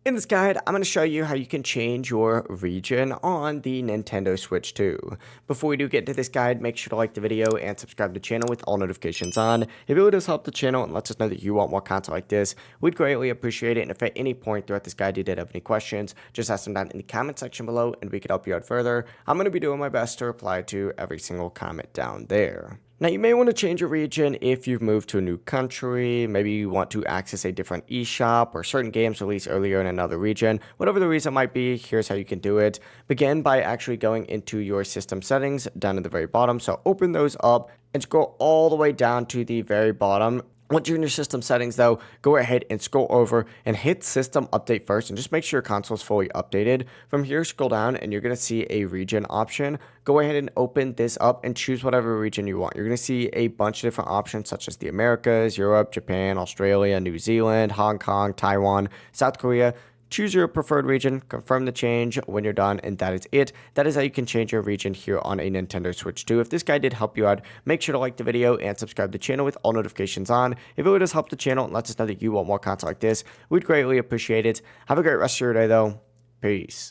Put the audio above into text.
In this guide, I'm going to show you how you can change your region on the Nintendo Switch 2. Before we do get into this guide, make sure to like the video and subscribe to the channel with all notifications on. It really does help the channel and lets us know that you want more content like this. We'd greatly appreciate it, and if at any point throughout this guide you did have any questions, just ask them down in the comment section below and we can help you out further. I'm going to be doing my best to reply to every single comment down there. Now, you may want to change your region if you've moved to a new country, maybe you want to access a different eshop or certain games released earlier in another region. Whatever the reason might be, here's how you can do it. Begin by actually going into your system settings down at the very bottom. So open those up and scroll all the way down to the very bottom. Once you're in your system settings though, go ahead and scroll over and hit system update first and just make sure your console is fully updated. From here, scroll down and you're going to see a region option. Go ahead and open this up and choose whatever region you want. You're going to see a bunch of different options such as the Americas, Europe, Japan, Australia, New Zealand, Hong Kong, Taiwan, South Korea. Choose your preferred region, confirm the change when you're done, and that is it. That is how you can change your region here on a Nintendo Switch 2. If this guide did help you out, make sure to like the video and subscribe to the channel with all notifications on. If it really does help the channel and lets us know that you want more content like this, we'd greatly appreciate it. Have a great rest of your day though. Peace.